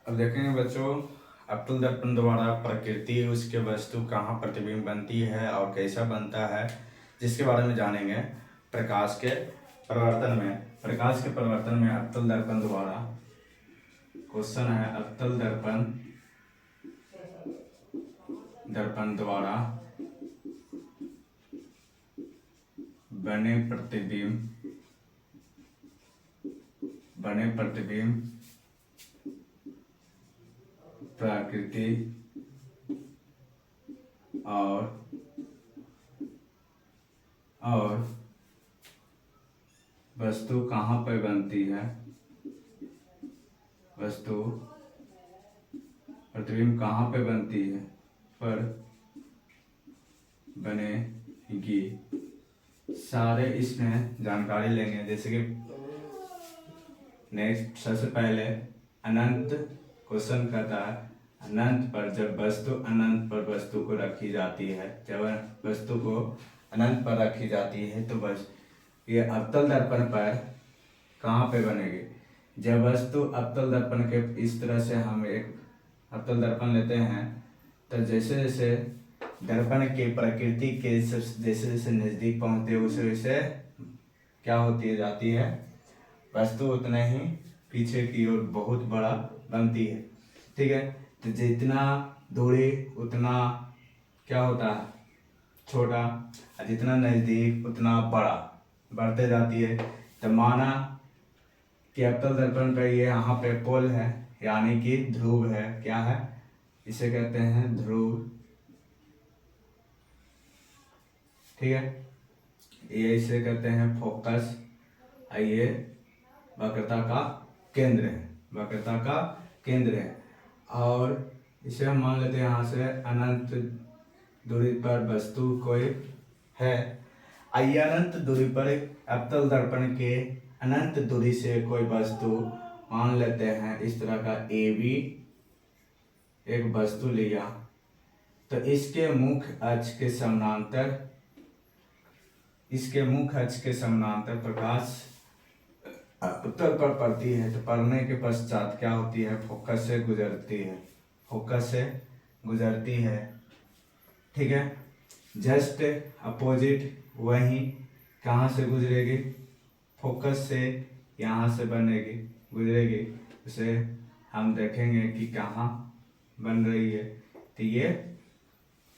अब देखेंगे बच्चों, अवतल दर्पण द्वारा प्रकृति उसके वस्तु कहाँ प्रतिबिंब बनती है और कैसा बनता है, जिसके बारे में जानेंगे। प्रकाश के परिवर्तन में अवतल दर्पण द्वारा, क्वेश्चन है अवतल दर्पण द्वारा बने प्रतिबिंब प्रकृति और वस्तु कहाँ पर बनती है, वस्तु प्रतिबिंब कहाँ पे बनती है पर बनेगी, सारे इसमें जानकारी लेंगे। जैसे कि नेक्स्ट सबसे पहले अनंत क्वेश्चन कहता है, अनंत पर जब वस्तु अनंत पर वस्तु को रखी जाती है, जब वस्तु को अनंत पर रखी जाती है तो बस ये अवतल दर्पण पर कहाँ पे बनेगी। जब वस्तु अवतल दर्पण के इस तरह से हम एक अवतल दर्पण लेते हैं तो जैसे जैसे दर्पण के प्रकृति के जैसे जैसे नज़दीक पहुँचते वैसे वैसे क्या होती जाती है, वस्तु उतना ही पीछे की ओर बहुत बड़ा बनती है। ठीक है, तो जितना दूरी उतना क्या होता है, छोटा, और जितना नज़दीक उतना बड़ा बढ़ते जाती है। तो माना कि अवतल दर्पण पर ये यहाँ पे पोल है, यानी कि ध्रुव है। क्या है, इसे कहते हैं ध्रुव। ठीक है, ये इसे कहते हैं फोकस, ये वक्रता का केंद्र है। और इसे हम मान लेते हैं यहाँ से अनंत दूरी पर वस्तु कोई है। आइए अनंत दूरी पर अवतल दर्पण के अनंत दूरी से कोई वस्तु मान लेते हैं, इस तरह का AB एक वस्तु लिया, तो इसके मुख्य अक्ष के समानांतर प्रकाश उत्तर पर पड़ती है। तो पड़ने के पश्चात क्या होती है, फोकस से गुजरती है। ठीक है, जस्ट अपोजिट वही कहाँ से गुजरेगी, फोकस से यहाँ से गुजरेगी। उसे हम देखेंगे कि कहाँ बन रही है। तो ये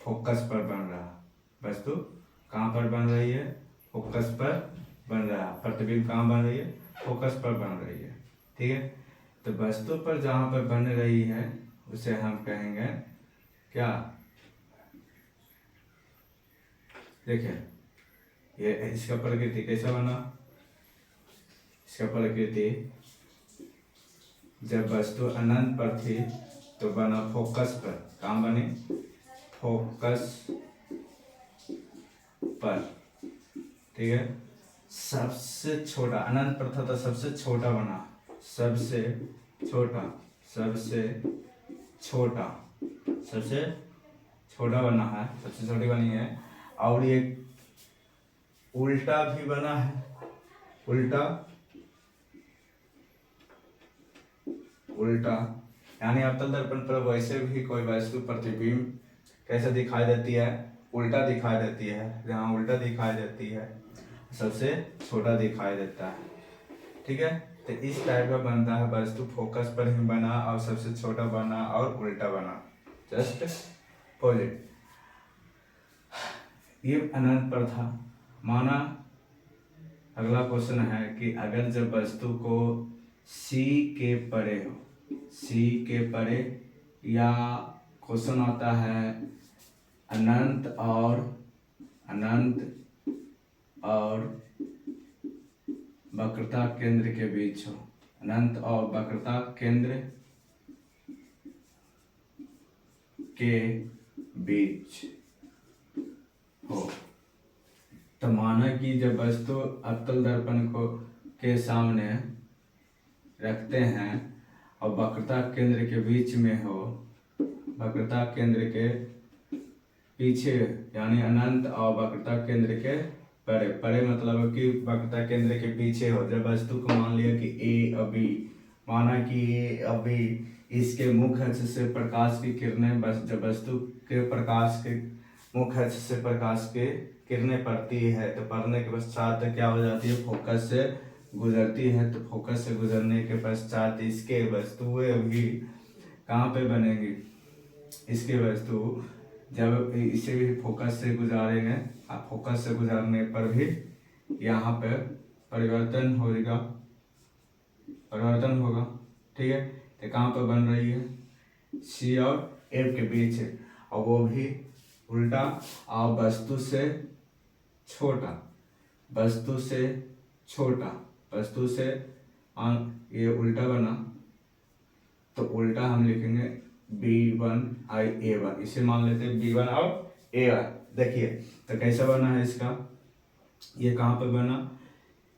फोकस पर बन रहा, वस्तु कहाँ पर बन रही है, फोकस पर बन रहा। प्रतिबिंब कहाँ बन रही है, फोकस पर बन रही है। ठीक है, तो वस्तु पर जहाँ पर बन रही है उसे हम कहेंगे क्या, देखिए ये इसका प्रकृति कैसा बना। इसका प्रकृति जब वस्तु अनंत पर थी तो बना फोकस पर। कहाँ बनी, फोकस पर। ठीक है, सबसे छोटा, अनंत पर था तो सबसे छोटा बना, सबसे छोटा बना है, सबसे छोटी बनी है। और ये उल्टा भी बना है, उल्टा यानी अवतल दर्पण पर वैसे भी कोई वस्तु प्रतिबिंब कैसे दिखाई देती है, उल्टा दिखाई देती है। जहाँ उल्टा दिखाई देती है सबसे छोटा दिखाई देता है। ठीक है, तो इस टाइप का बनता है, वस्तु फोकस पर ही बना और सबसे छोटा बना और उल्टा बना, जस्ट अपोजिट। ये अनंत पर था। माना अगला क्वेश्चन है कि अगर जब वस्तु को C के परे या क्वेश्चन आता है अनंत और वक्रता केंद्र के बीच हो, अनंत और वक्रता केंद्र के बीच हो, तो माना कि जब वस्तु अवतल दर्पण को के सामने रखते हैं और वक्रता केंद्र के बीच में हो, वक्रता केंद्र के पीछे यानी अनंत और वक्रता केंद्र के परे मतलब कि वक्रता केंद्र के पीछे हो। जब वस्तु को मान लिया कि A और B माना कि ये अभी इसके मुख्य अक्ष से प्रकाश की किरणें जब वस्तु के प्रकाश के मुख्य अक्ष से प्रकाश के किरणें पड़ती है तो पड़ने के पश्चात क्या हो जाती है, फोकस से गुजरती है। तो फोकस से गुजरने के पश्चात इसके वस्तुएं भी कहाँ पे बनेंगी, इसके वस्तु जब इसे भी फोकस से गुजारेंगे, फोकस से गुजारने पर भी यहाँ पे परिवर्तन होगा। ठीक है, तो कहाँ पर बन रही है, सी और एफ के बीच है, और वो भी उल्टा और वस्तु से छोटा, ये उल्टा बना तो उल्टा हम लिखेंगे B1I A1, इसे मान लेते हैं B1 और A1। देखिए तो कैसा बना है इसका, ये कहाँ पर बना,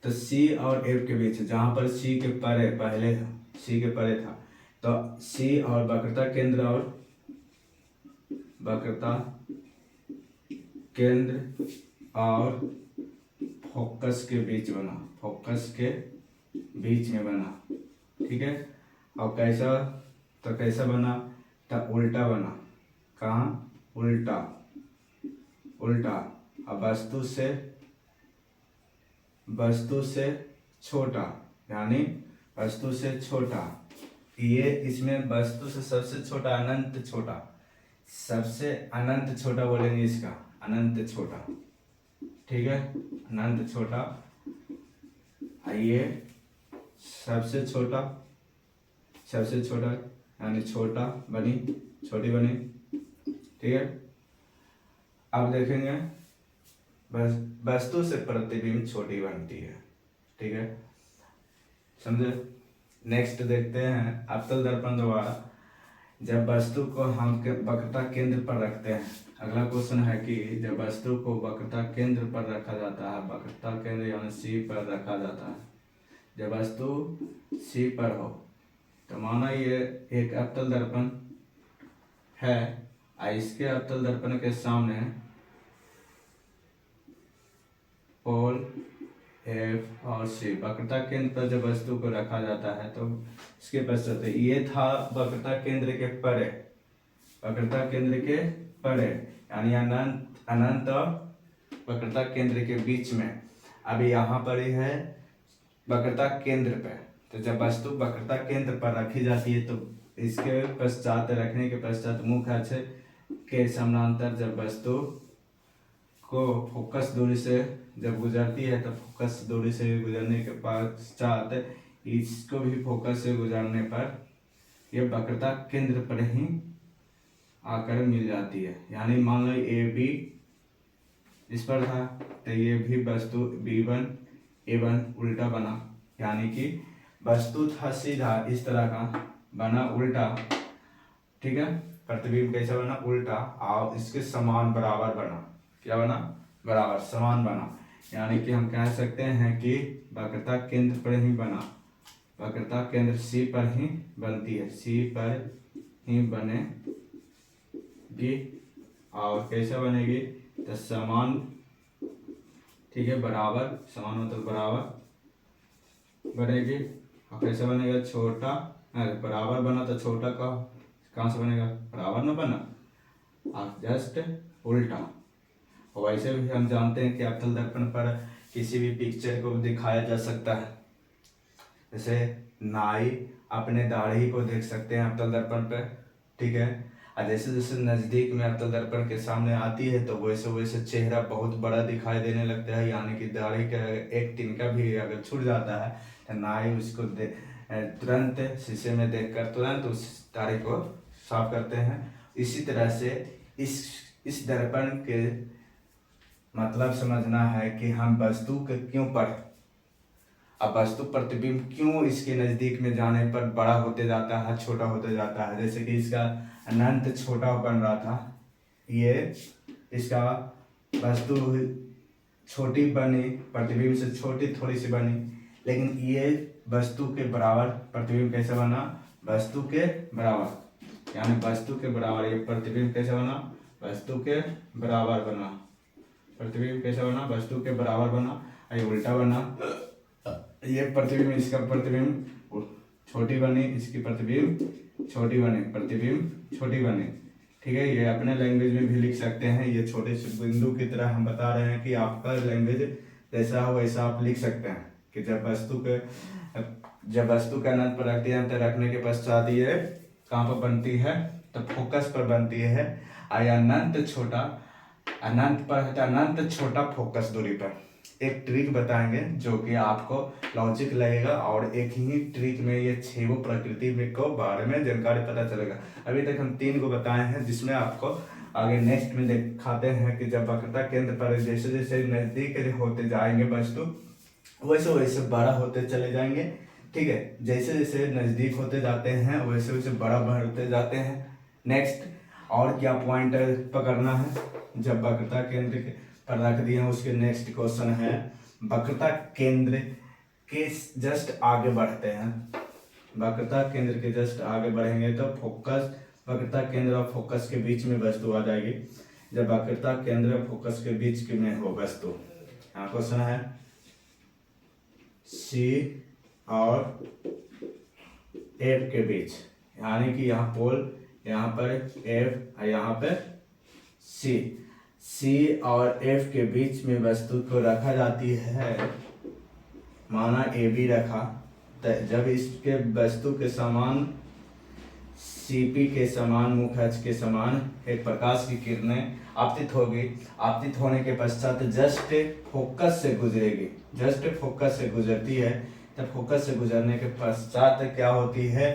तो C और F के बीच, जहाँ पर C के परे पहले C के परे था, तो C और वक्रता केंद्र और फोकस के बीच बना, फोकस के बीच में बना। ठीक है, और कैसा बना, तो उल्टा बना, कहाँ, उल्टा, अब वस्तु से छोटा, यानी वस्तु से छोटा, ये इसमें वस्तु से सबसे छोटा, अनंत छोटा बोलेंगे इसका, अनंत छोटा। ठीक है, अनंत छोटा, ये सबसे छोटा यानी छोटी बनी। ठीक है, अब देखेंगे वस्तु से प्रतिबिंब छोटी बनती है। ठीक है, समझे। नेक्स्ट देखते हैं अवतल दर्पण द्वारा जब वस्तु को हम वक्रता केंद्र पर रखते हैं। अगला क्वेश्चन है कि जब वस्तु को वक्रता केंद्र पर रखा जाता है, वक्रता केंद्र यानी सी पर रखा जाता है, जब वस्तु सी पर हो तो माना ये एक अवतल दर्पण है, इसके अवतल दर्पण के सामने पोल एफ और सी, वक्रता केंद्र पर जब वस्तु को रखा जाता है तो इसके पश्चात ये था वक्रता केंद्र के परे, यानी अनंत और वक्रता केंद्र के बीच में। अभी यहाँ पर ही है वक्रता केंद्र पे, तो जब वस्तु वक्रता केंद्र पर रखी जाती है तो इसके पश्चात रखने के पश्चात मुख्य अक्ष के समानांतर जब वस्तु को फोकस दूरी से जब गुजरती है तो फोकस दूरी से गुजरने के पश्चात इसको भी फोकस से गुजरने पर यह वक्रता केंद्र पर ही आकर मिल जाती है। यानी मान लो ए बी इस पर था तो ये भी वस्तु B1 A1 उल्टा बना, यानी कि वस्तु था सीधा इस तरह का, बना उल्टा। ठीक है, प्रतिबिंब कैसा बना, उल्टा, और इसके समान बराबर बना। क्या बना, बराबर समान बना, यानी कि हम कह सकते हैं कि वक्रता केंद्र पर ही बना, वक्रता केंद्र C पर ही बनती है, C पर ही बनेगी। और कैसा बनेगी, तो समान। ठीक है, बराबर, समान मतलब बराबर बनेगी। और कैसे बनेगा, छोटा, बराबर बना तो छोटा का कहाँ से बनेगा, बराबर में बना, और जस्ट उल्टा। और वैसे भी हम जानते हैं कि अवतल दर्पण पर किसी भी पिक्चर को दिखाया जा सकता है, जैसे नाई अपने दाढ़ी को देख सकते हैं अवतल दर्पण पर। ठीक है, और जैसे जैसे नज़दीक में अवतल दर्पण के सामने आती है तो वैसे वैसे चेहरा बहुत बड़ा दिखाई देने लगता है, यानी कि दाढ़ी का एक तिनका भी अगर छूट जाता है तो नाई उसको तुरंत शीशे में देखकर तुरंत उस दाढ़ी को साफ करते हैं। इसी तरह से इस दर्पण के मतलब समझना है कि हम वस्तु के क्यों पर, अब वस्तु प्रतिबिंब क्यों इसके नज़दीक में जाने पर बड़ा होते जाता है, छोटा होते जाता है। जैसे कि इसका अनंत छोटा बन रहा था, ये इसका वस्तु छोटी बनी, प्रतिबिंब से छोटी थोड़ी सी बनी, लेकिन ये वस्तु के बराबर प्रतिबिंब कैसे बना, वस्तु के बराबर, यानी वस्तु के बराबर। ये प्रतिबिंब कैसे बना, वस्तु के बराबर बना, प्रतिबिंब कैसे बना, वस्तु के बराबर बना। ये उल्टा बना, ये प्रतिबिंब, इसका प्रतिबिंब छोटी बनी, इसकी प्रतिबिंब छोटी बनी, प्रतिबिंब छोटी बनी। ठीक है, ये अपने लैंग्वेज में भी लिख सकते हैं। ये छोटे से बिंदु की तरह हम बता रहे हैं कि आपका लैंग्वेज जैसा हो वैसा आप लिख सकते हैं कि जब वस्तु के अनंत पर रखते हैं तो रखने के पश्चात ये कहाँ पर बनती है, तो फोकस पर बनती है। और अनंत छोटा, अनंत पर है तो अनंत छोटा फोकस दूरी पर। एक ट्रिक बताएंगे जो कि आपको लॉजिक लगेगा, और एक ही ट्रिक में ये 6 प्रकृति में को बारे में जानकारी पता चलेगा। अभी तक हम 3 को बताए हैं, जिसमें आपको आगे नेक्स्ट में दिखाते हैं कि जब वक्रता केंद्र पर जैसे जैसे नजदीक होते जाएंगे वस्तु, वैसे वैसे बड़ा होते चले जाएंगे। ठीक है, जैसे जैसे नजदीक होते जाते हैं वैसे वैसे बड़ा बढ़ते जाते हैं। नेक्स्ट और क्या पॉइंट पकड़ना है, जब वक्रता केंद्र पर रख दिए हैं उसके नेक्स्ट क्वेश्चन है वक्रता केंद्र के जस्ट आगे बढ़ते हैं। वक्रता केंद्र के जस्ट आगे बढ़ेंगे तो फोकस, वक्रता केंद्र और फोकस के बीच में वस्तु आ जाएगी। जब वक्रता केंद्र और फोकस के बीच में हो वस्तु, यहाँ क्वेश्चन है सी और एफ के बीच, यानी कि यहाँ पोल, यहाँ पर एफ और यहाँ पर सी और एफ के बीच में वस्तु को रखा जाती है। माना ए बी रखा, तो जब इसके वस्तु के समान सीपी के समान मुख्य अक्ष के समान एक प्रकाश की किरणें आपतित होगी। आपतित होने के पश्चात जस्ट फोकस से गुजरेगी, जस्ट फोकस से गुजरती है। तब फोकस से गुजरने के पश्चात क्या होती है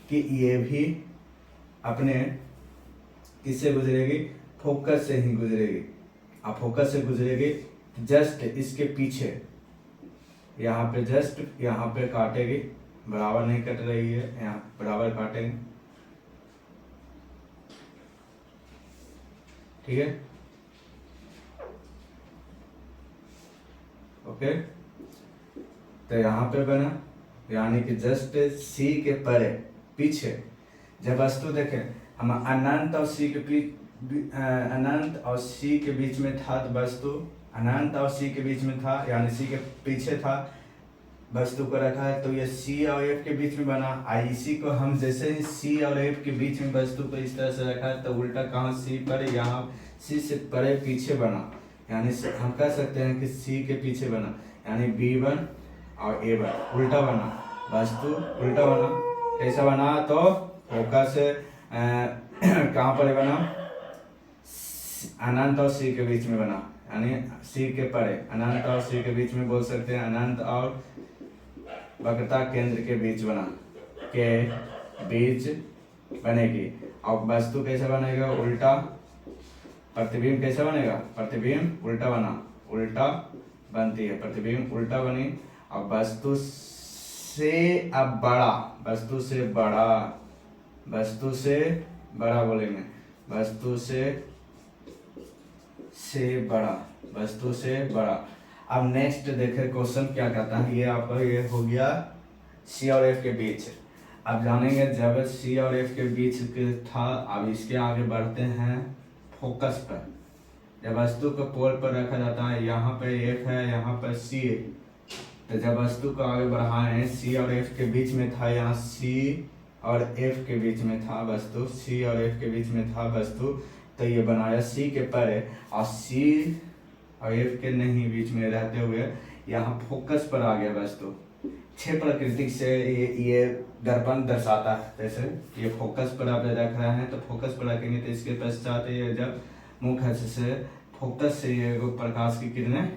कि ये भी अपने किससे गुजरेगी, फोकस से ही गुजरेगी। अब फोकस से गुजरेगी जस्ट इसके पीछे, यहाँ पे जस्ट यहाँ पे काटेगी, बराबर नहीं कट रही है, यहाँ बराबर काटेंगे। ठीक है, ओके। तो यहाँ पे बना, यानी कि जस्ट सी के परे पीछे जब वस्तु देखें हम अनंत और सी के बीच, अनंत और सी के बीच में था, तो वस्तु अनंत और सी के बीच में था, यानी सी के पीछे था, वस्तु को रखा है तो ये सी और एफ के बीच में बना। इसी को हम जैसे ही सी और एफ के बीच में वस्तु को इस तरह से रखा है तो उल्टा कहाँ सी पर, यहाँ सी से परे पीछे बना, यानी हम कह सकते हैं कि सी के पीछे बना, यानी B1 और A1 उल्टा बना, वस्तु उल्टा बना। कैसा बना, तो फोकस कहाँ पर बना, अनंत और सी के बीच में बना, यानी सी के परे, अनंत और सी के बीच में बोल सकते हैं, अनंत और वक्रता केंद्र के बीच बना, के बीच बनेगी। और वस्तु कैसे बनेगा, उल्टा। प्रतिबिंब कैसे बनेगा, प्रतिबिंब उल्टा बना, उल्टा बनती है, प्रतिबिंब उल्टा बनी। और वस्तु से अब बड़ा, वस्तु से बड़ा, वस्तु से बड़ा बोलेंगे, वस्तु से बड़ा, वस्तु से बड़ा। अब नेक्स्ट देखें क्वेश्चन क्या कहता है। ये आपका ये हो गया सी और एफ के बीच। अब जानेंगे जब सी और एफ के बीच के था, अब इसके आगे बढ़ते हैं फोकस पर। जब वस्तु को पोल पर रखा जाता है, यहाँ पर एफ है, यहाँ पर सी है, तो जब वस्तु को आगे बढ़ाएं, सी और एफ के बीच में था, यहाँ सी और एफ के बीच में था वस्तु, सी और एफ के बीच में था वस्तु, तो ये बनाया सी के परे, और सी और एफ के नहीं बीच में रहते हुए यहाँ फोकस पर आ गया वस्तु। 6 प्रकृति से ये दर्पण दर्शाता है। जैसे ये फोकस पर आप रख रहे हैं तो फोकस पर रखेंगे तो इसके पश्चात ये जब मुख्य से फोकस से ये प्रकाश की किरणें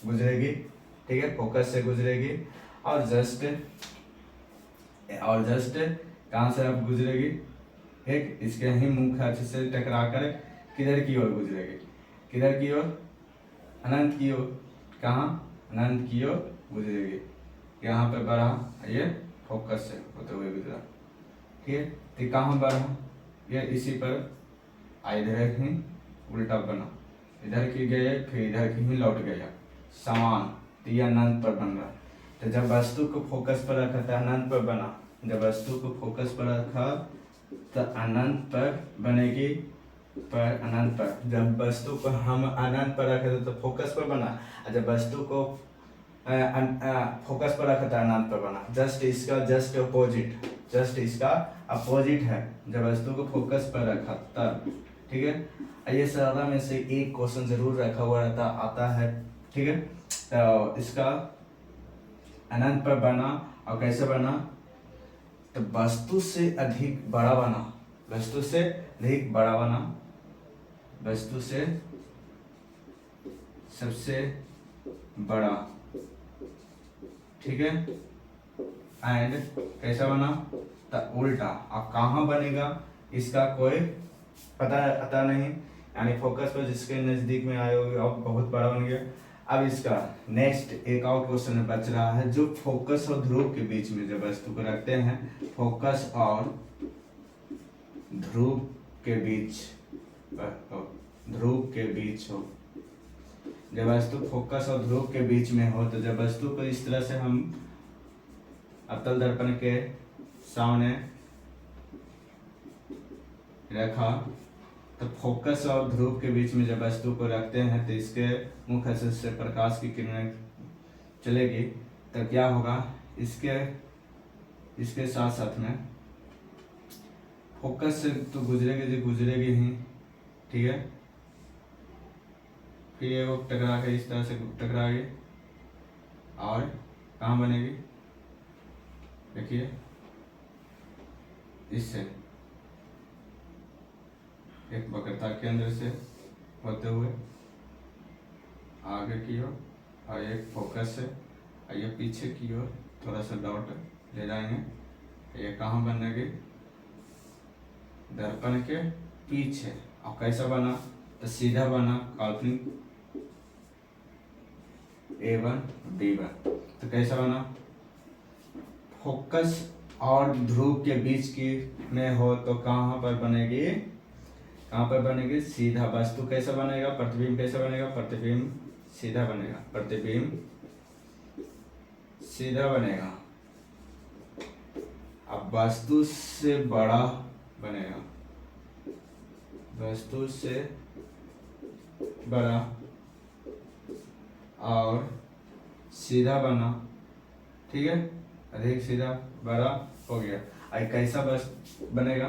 गुजरेगी। ठीक है, फोकस से गुजरेगी और जस्ट कहाँ से अब गुजरेगी, एक इसके ही मुख्य अक्ष से टकरा कर किधर की ओर गुजरेगी, किधर की ओर, अनंत की ओर। कहाँ, अनंत की ओर गुजरेगी। यहाँ पे बढ़ा, ये फोकस से होते हुए गुजरा। ठीक है, तो कहाँ बढ़ा, ये इसी पर इधर ही उल्टा बना, इधर की गए फिर इधर की ही लौट गया समान, तो ये अनंत पर बन रहा। तो जब वस्तु को फोकस पर रखा था अनंत पर बना, जब वस्तु को फोकस पर रखा तो अनंत पर बनेगी, पर अनंत पर। जब वस्तु को हम अनंत पर रखे थे तो फोकस पर बना, और जब वस्तु को फोकस पर रखा था अनंत पर बना। जस्ट इसका अपोजिट है जब वस्तु को फोकस पर रखा तब। ठीक है, ये सारा में से एक क्वेश्चन जरूर रखा हुआ रहता आता है। ठीक है, तो इसका अनंत पर बना और कैसे बना, तो वस्तु से अधिक बड़ा बना, वस्तु से अधिक बड़ा बना, वस्तु से सबसे बड़ा। ठीक है, एंड कैसा बना, तो उल्टा। अब कहाँ बनेगा इसका कोई पता नहीं, यानी फोकस पर जिसके नजदीक में आए होगे अब बहुत बड़ा बन गया। अब इसका नेक्स्ट एक और क्वेश्चन बच रहा है, जो फोकस और ध्रुव के बीच में जब वस्तु को रखते हैं, फोकस और ध्रुव के बीच हो, जब वस्तु फोकस और ध्रुव के बीच में हो, तो जब वस्तु को इस तरह से हम अवतल दर्पण के सामने रखा, तो फोकस और ध्रुव के बीच में जब वस्तु को रखते हैं तो इसके मुख से प्रकाश की किरणें चलेगी, तो क्या होगा, इसके साथ साथ में फोकस से तो गुजरेगी ही। ठीक है, फिर ये वो टकरा के इस तरह से टकराएगी और कहाँ बनेगी, देखिए इससे एक वक्रता केंद्र से होते हुए आगे की ओर और एक फोकस से, और ये पीछे की ओर थोड़ा सा डॉट ले जाएंगे। ये कहाँ बनेगी, दर्पण के पीछे। और कैसा बना, तो सीधा बना काल्पनिक A1 B1। तो कैसा बना, फोकस और ध्रुव के बीच की में हो तो कहाँ पर बनेगी, सीधा। वस्तु कैसा बनेगा, प्रतिबिंब कैसा बनेगा, प्रतिबिंब सीधा बनेगा, प्रतिबिंब सीधा बनेगा। अब वस्तु से बड़ा बनेगा, वस्तु से बड़ा और सीधा बना। ठीक है, अधिक सीधा बड़ा हो गया। अब कैसा बस बनेगा,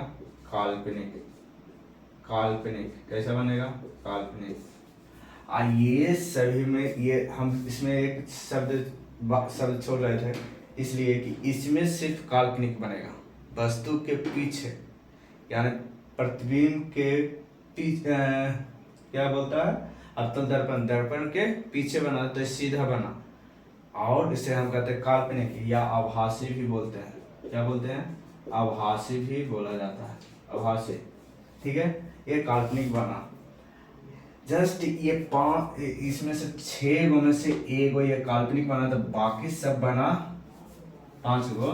काल्पनिक कैसा बनेगा, काल्पनिक। ये सभी में ये हम इसमें एक शब्द छोड़ रहे थे, इसलिए कि इसमें सिर्फ काल्पनिक बनेगा, वस्तु के पीछे, यानी प्रतिबिंब के पीछे क्या बोलता है, अवतल दर्पण के पीछे बना तो सीधा बना, और इसे हम कहते हैं काल्पनिक या आभासी भी बोलते हैं। क्या बोलते हैं, आभासी भी बोला जाता है, आभासी। ठीक है, ये काल्पनिक बना। जस्ट ये इसमें से 6 गो में से एक गो ये काल्पनिक बना, तो बाकी सब बना 5 गो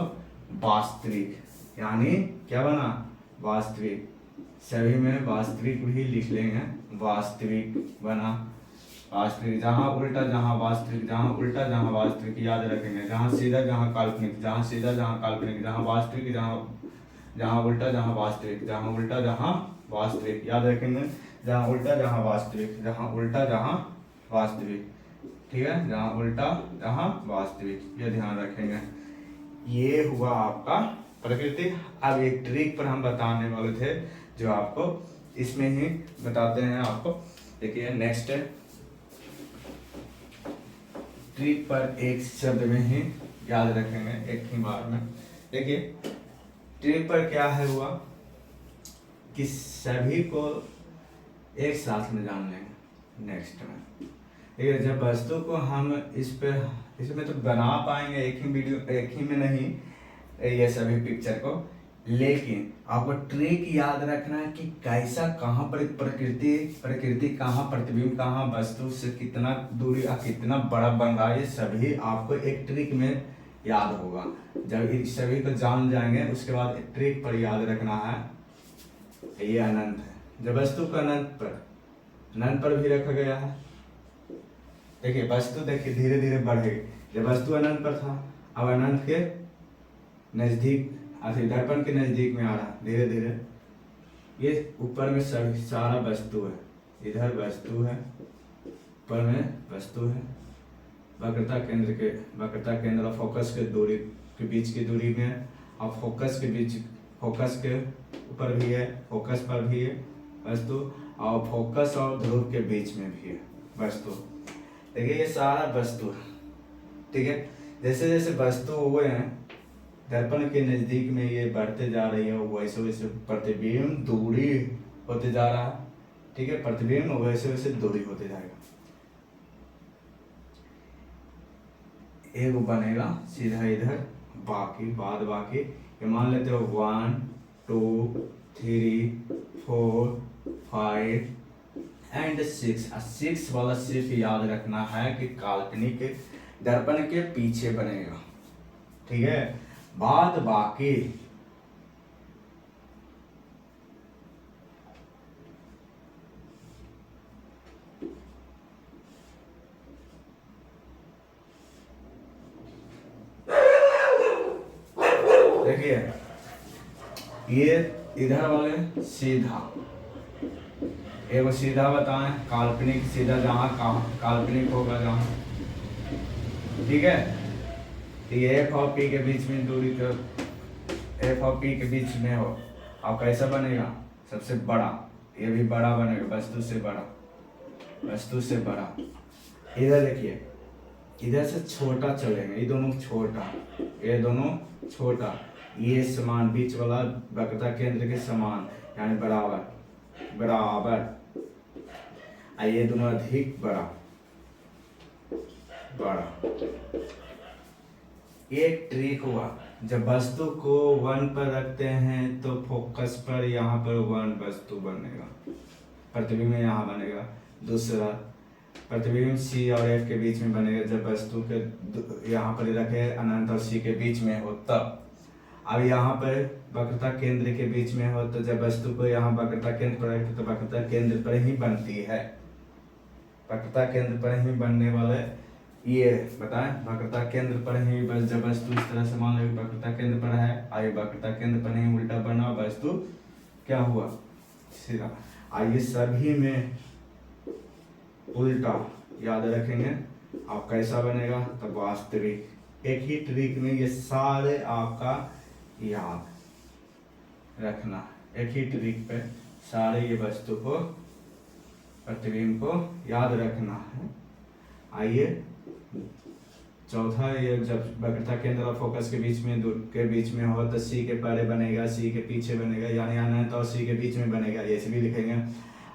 वास्तविक। यानी क्या बना, वास्तविक। सभी में वास्तविक भी लिख लेंगे, वास्तविक बना, वास्तविक। जहाँ उल्टा जहाँ वास्तविक, जहाँ उल्टा जहाँ वास्तविक, याद रखेंगे। जहाँ सीधा जहाँ काल्पनिक, जहाँ सीधा जहाँ काल्पनिक, जहाँ वास्तविक जहाँ उल्टा जहाँ वास्तविक, जहाँ उल्टा जहाँ वास्तविक, याद रखेंगे। जहाँ उल्टा जहाँ वास्तविक, जहाँ उल्टा जहाँ वास्तविक। ठीक है, जहाँ उल्टा जहाँ वास्तविक, ये ध्यान रखेंगे। ये हुआ आपका प्रकृति। अब एक ट्रिक पर हम बताने वाले थे, जो आपको इसमें ही बताते हैं आपको। देखिए नेक्स्ट ट्रिक पर एक शब्द में ही याद रखेंगे, एक ही बार में। देखिए ट्रिक पर क्या है हुआ कि सभी को एक साथ में जान लेंगे नेक्स्ट में। ठीक है, जब वस्तु को हम इसमें तो बना पाएंगे एक ही में नहीं ये सभी पिक्चर को, लेकिन आपको ट्रिक याद रखना है कि कैसा कहाँ पर प्रकृति कहाँ, प्रतिबिंब कहाँ, वस्तु से कितना दूरी और कितना बड़ा बन रहा है, ये सभी आपको एक ट्रिक में याद होगा। जब इन सभी को जान जाएंगे उसके बाद एक ट्रिक पर याद रखना है। ये अनंत है, जब वस्तु को अनंत पर भी रखा गया है। देखिए वस्तु देखिए धीरे धीरे बढ़ेगी। जब वस्तु अनंत पर था, अब अनंत के नजदीक, दर्पण के नजदीक में आ रहा धीरे धीरे। ये ऊपर में सभी सारा वस्तु है, इधर वस्तु है, ऊपर में वस्तु है, वक्रता केंद्र और फोकस के दूरी के बीच की दूरी में है, और फोकस के ऊपर भी है, फोकस पर भी है वस्तु, और फोकस और ध्रुव के बीच में भी है वस्तु। देखिए ये सारा वस्तु है, ठीक है। जैसे जैसे वस्तु हुए हैं दर्पण के नजदीक में ये बढ़ते जा रही है, वैसे वैसे प्रतिबिंब दूरी होते जा रहा है, ठीक है। प्रतिबिंब वैसे वैसे दूरी होते जाएगा। एक बनेगा सीधा इधर, बाकी ये मान लेते हो 1 2 3 4 5 एंड 6। 6 वाला सिर्फ याद रखना है कि काल्पनिक दर्पण के पीछे बनेगा, ठीक है। बाद बाकी देखिए ये इधर वाले सीधा, एगो सीधा बताएं, काल्पनिक सीधा जहाँ काल्पनिक होगा जहाँ, ठीक है। ये एफ और पी के बीच में दूरी तो एफ और पी के बीच में हो, अब कैसा बनेगा? सबसे बड़ा, ये भी बड़ा बनेगा, वस्तु से बड़ा। इधर देखिए, इधर से छोटा चलेंगे, ये दोनों छोटा, ये समान, बीच वाला वक्रता केंद्र के समान यानी बराबर, ये दोनों अधिक बड़ा। एक ट्रिक हुआ, जब वस्तु को 1 पर रखते हैं तो फोकस पर यहाँ पर 1 वस्तु बनेगा, प्रतिबिंब यहाँ बनेगा। दूसरा प्रतिबिंब सी और एफ के बीच में बनेगा जब वस्तु के यहाँ पर रखे अनंत और सी के बीच में हो तब। अब यहाँ पर वक्रता केंद्र के बीच में हो तो जब वस्तु को यहाँ वक्रता केंद्र पर रखते तो वक्रता केंद्र पर ही बनती है, वक्रता केंद्र पर ही बनने वाले ये बताएं, वक्रता केंद्र पर ही, बस जब वस्तु इस तरह से मान लो वक्रता केंद्र पर है, आइए वक्रता केंद्र पर ही उल्टा बना, वस्तु क्या हुआ? सीधा। आइए सभी में उल्टा याद रखेंगे, आप कैसा बनेगा तब वास्तविक। एक ही ट्रिक में ये सारे आपका याद रखना, एक ही ट्रिक पे सारे ये वस्तु को, प्रतिबिंब को याद रखना है। आइए चौथा, ये जब वक्रता केंद्र और फोकस के बीच में हो तो सी के परे बनेगा, सी के पीछे बनेगा, यानी अनंत और सी के बीच में बनेगा, ऐसे भी लिखेंगे।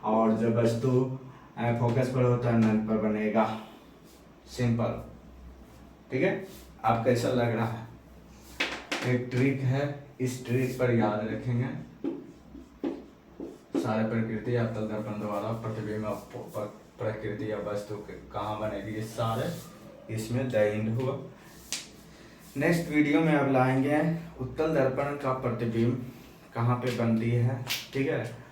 और जब वस्तु फोकस पर होता है अनंत पर बनेगा, सिंपल, ठीक है। आप कैसा लग रहा है? एक ट्रिक है, इस ट्रिक पर याद रखेंगे सारे प्रकृति या तल दर्पण द्वारा प्रतिबिंब प्रकृति या वस्तु कहाँ बनेगी, ये सारे इसमें द एंड हुआ। नेक्स्ट वीडियो में अब लाएंगे उत्तल दर्पण का प्रतिबिंब कहाँ पे बनती है, ठीक है।